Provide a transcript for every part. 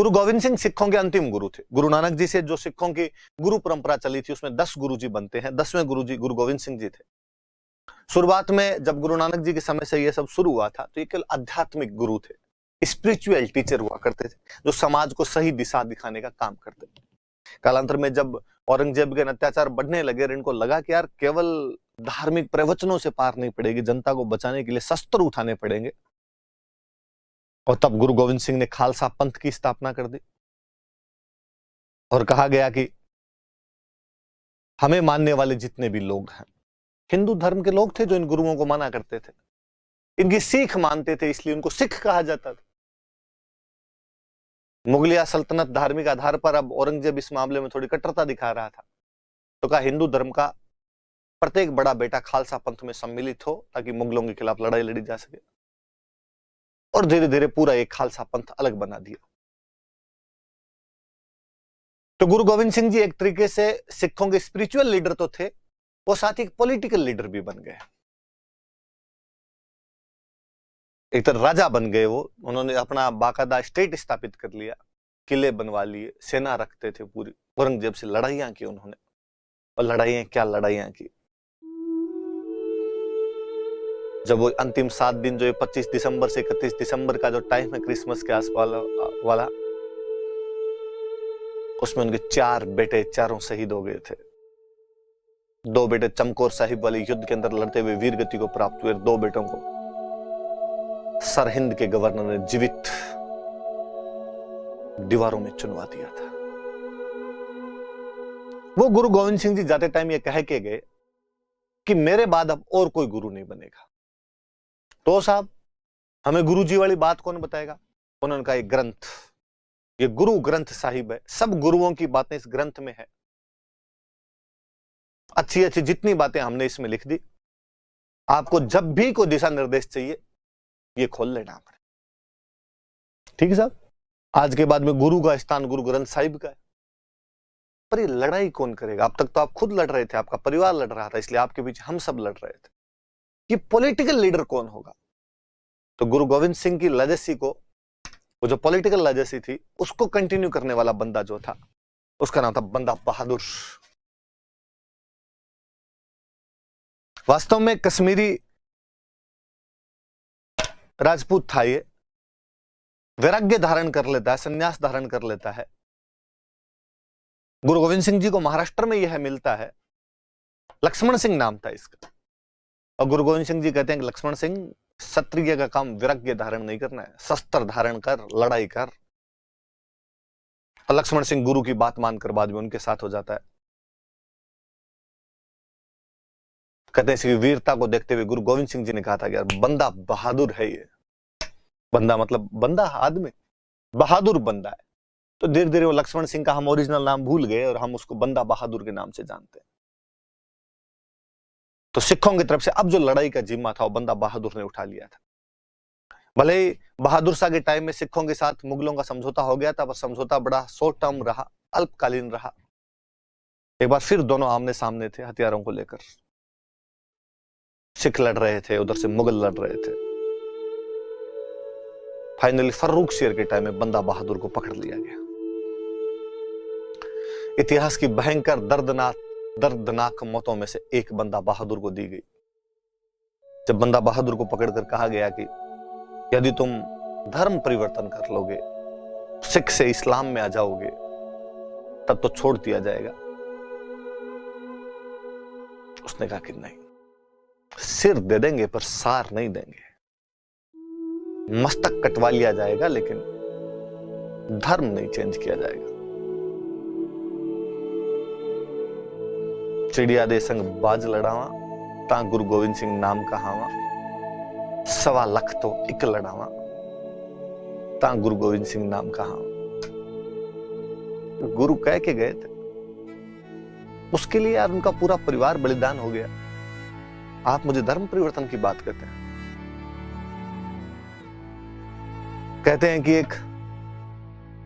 गुरु गोविंद सिंह सिखों के अंतिम गुरु थे। गुरु नानक जी से जो सिखों की गुरु परंपरा चली थी उसमें 10 गुरु जी बनते हैं। 10वें गुरु जी गुरु गोविंद सिंह जी थे। शुरुआत में जब गुरु नानक जी के समय से यह सब शुरू हुआ था तो ये केवल आध्यात्मिक गुरु थे, स्पिरिचुअल टीचर हुआ करते थे जो समाज को सही दिशा दिखाने का काम करते थे। कालांतर में जब औरंगजेब के अत्याचार बढ़ने लगे, इनको लगा कि यार केवल धार्मिक प्रवचनों से पार नहीं पड़ेगी, जनता को बचाने के लिए शस्त्र उठाने पड़ेंगे। और तब गुरु गोविंद सिंह ने खालसा पंथ की स्थापना कर दी और कहा गया कि हमें मानने वाले जितने भी लोग हैं, हिंदू धर्म के लोग थे जो इन गुरुओं को माना करते थे, इनकी सीख मानते थे, इसलिए उनको सिख कहा जाता था। मुगलिया सल्तनत धार्मिक आधार पर अब औरंगजेब इस मामले में थोड़ी कट्टरता दिखा रहा था, तो कहा हिंदू धर्म का प्रत्येक बड़ा बेटा खालसा पंथ में सम्मिलित हो ताकि मुगलों के खिलाफ लड़ाई लड़ी जा सके। और धीरे धीरे पूरा एक खालसा पंथ अलग बना दिया। तो गुरु गोविंद सिंह जी एक तरीके से सिखों के स्पिरिचुअल लीडर तो थे, वो साथ ही एक पॉलिटिकल लीडर भी बन गए। एक तरह राजा बन गए वो। उन्होंने अपना बाकायदा स्टेट स्थापित कर लिया, किले बनवा लिए, सेना रखते थे पूरी। औरंगजेब से लड़ाइयां की उन्होंने, और लड़ाइयां क्या लड़ाइयां की। जब वो अंतिम 7 दिन जो 25 दिसंबर से 31 दिसंबर का जो टाइम है क्रिसमस के आसपास वाला, उसमें उनके 4 बेटे चारों शहीद हो गए थे। 2 बेटे चमकौर साहिब वाले युद्ध के अंदर लड़ते हुए वीर गति को प्राप्त हुए। 2 बेटों को सरहिंद के गवर्नर ने जीवित दीवारों में चुनवा दिया था। वो गुरु गोविंद सिंह जी जाते टाइम ये कह के गए कि मेरे बाद अब और कोई गुरु नहीं बनेगा। तो साहब हमें गुरु जी वाली बात कौन बताएगा? उन्होंने कहा एक ग्रंथ, ये गुरु ग्रंथ साहिब है, सब गुरुओं की बातें इस ग्रंथ में है। अच्छी अच्छी जितनी बातें हमने इसमें लिख दी, आपको जब भी कोई दिशा निर्देश चाहिए ये खोल लेना पड़े। ठीक है साहब, आज के बाद में गुरु का स्थान गुरु ग्रंथ साहिब का है। पर ये लड़ाई कौन करेगा? अब तक तो आप खुद लड़ रहे थे, आपका परिवार लड़ रहा था, इसलिए आपके पीछे हम सब लड़ रहे थे। ये पॉलिटिकल लीडर कौन होगा? तो गुरु गोविंद सिंह की लेगेसी को, वो जो पॉलिटिकल लेगेसी थी, उसको कंटिन्यू करने वाला बंदा जो था, उसका नाम था बंदा बहादुर। वास्तव में कश्मीरी राजपूत था ये। वैराग्य धारण कर लेता है, संन्यास धारण कर लेता है। गुरु गोविंद सिंह जी को महाराष्ट्र में यह मिलता है। लक्ष्मण सिंह नाम था इसका। और गुरु गोविंद सिंह जी कहते हैं कि लक्ष्मण सिंह, क्षत्रिय का काम वैराग्य धारण नहीं करना है, शस्त्र धारण कर, लड़ाई कर। और लक्ष्मण सिंह गुरु की बात मानकर बाद में उनके साथ हो जाता है। कहते हैं इसकी वीरता को देखते हुए गुरु गोविंद सिंह जी ने कहा था कि यार बंदा बहादुर है ये। बंदा मतलब बंदा आदमी, बहादुर बंदा है। तो धीरे धीरे वो लक्ष्मण सिंह का हम ओरिजिनल नाम भूल गए और हम उसको बंदा बहादुर के नाम से जानते हैं। तो सिखों की तरफ से अब जो लड़ाई का जिम्मा था वो बंदा बहादुर ने उठा लिया था। भले ही बहादुर शाह के टाइम में सिखों के साथ मुगलों का समझौता हो गया था, पर समझौता बड़ा शॉर्ट टर्म रहा, अल्पकालीन रहा। एक बार फिर दोनों आमने सामने थे हथियारों को लेकर। सिख लड़ रहे थे, उधर से मुगल लड़ रहे थे। फाइनली फर्रुख शेर के टाइम में बंदा बहादुर को पकड़ लिया गया। इतिहास की भयंकर दर्दनाक मौतों में से एक बंदा बहादुर को दी गई। जब बंदा बहादुर को पकड़कर कहा गया कि यदि तुम धर्म परिवर्तन कर लोगे, सिख से इस्लाम में आ जाओगे, तब तो छोड़ दिया जाएगा। उसने कहा कि नहीं, सिर दे देंगे पर सार नहीं देंगे। मस्तक कटवा लिया जाएगा लेकिन धर्म नहीं चेंज किया जाएगा। चिड़िया दे संग बाज लड़ावा, ता गुरु गोविंद सिंह नाम कहावा। 1.25 लाख तो एक लड़ावा, ता गुरु गोविंद सिंह नाम कहावा। गुरु कह के गए थे, उसके लिए यार उनका पूरा परिवार बलिदान हो गया। आप मुझे धर्म परिवर्तन की बात करते हैं। कहते हैं कि एक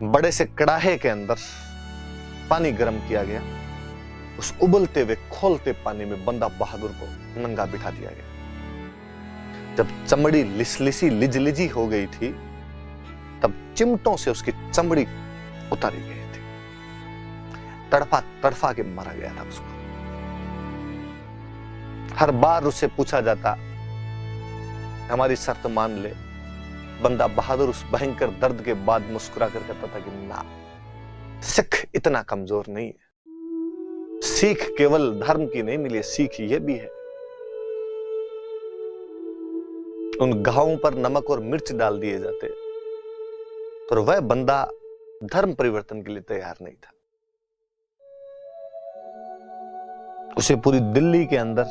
बड़े से कड़ाहे के अंदर पानी गर्म किया गया। उस उबलते हुए खोलते पानी में बंदा बहादुर को नंगा बिठा दिया गया। जब चमड़ी लिसलिसी लिजलिजी हो गई थी, तब चिमटों से उसकी चमड़ी उतारी गई थी, तड़फा तड़फा के मारा गया था उसको। हर बार उससे पूछा जाता, हमारी शर्त मान ले। बंदा बहादुर उस भयंकर दर्द के बाद मुस्कुरा कर कहता था कि ना, सिख इतना कमजोर नहीं है। सीख केवल धर्म की नहीं मिली, सीख ये भी है उन घावों पर नमक और मिर्च डाल दिए जाते, पर वह बंदा धर्म परिवर्तन के लिए तैयार नहीं था। उसे पूरी दिल्ली के अंदर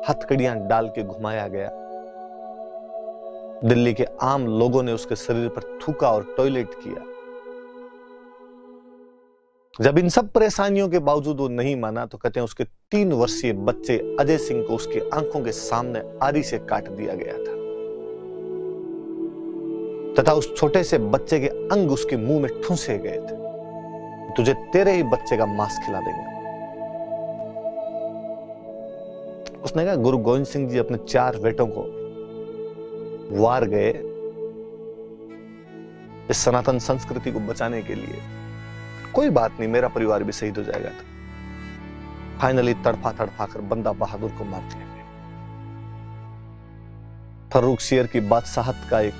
हथकड़ियां डाल के घुमाया गया। दिल्ली के आम लोगों ने उसके शरीर पर थूका और टॉयलेट किया। जब इन सब परेशानियों के बावजूद वो नहीं माना तो कहते हैं उसके 3 वर्षीय बच्चे अजय सिंह को उसकी आंखों के सामने आरी से काट दिया गया था तथा उस छोटे से बच्चे के अंग उसके मुंह में ठूंसे गए थे, तुझे तेरे ही बच्चे का मांस खिला देंगे। उसने कहा गुरु गोविंद सिंह जी अपने 4 बेटों को वार गए इस सनातन संस्कृति को बचाने के लिए, कोई बात नहीं, मेरा परिवार भी शहीद हो जाएगा। था फाइनली तड़फा तड़फा कर बंदा बहादुर को मार दिया गया। फर्रुख शेर की बादशाहत का एक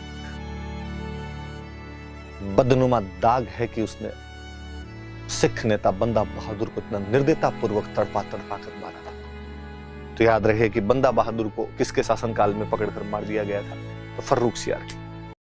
बदनुमा दाग है कि उसने सिख नेता बंदा बहादुर को इतना निर्दयता पूर्वक तड़पा तड़पा कर मारा था। तो याद रहे कि बंदा बहादुर को किसके शासनकाल में पकड़कर मार दिया गया था, तो फर्रुख शेर।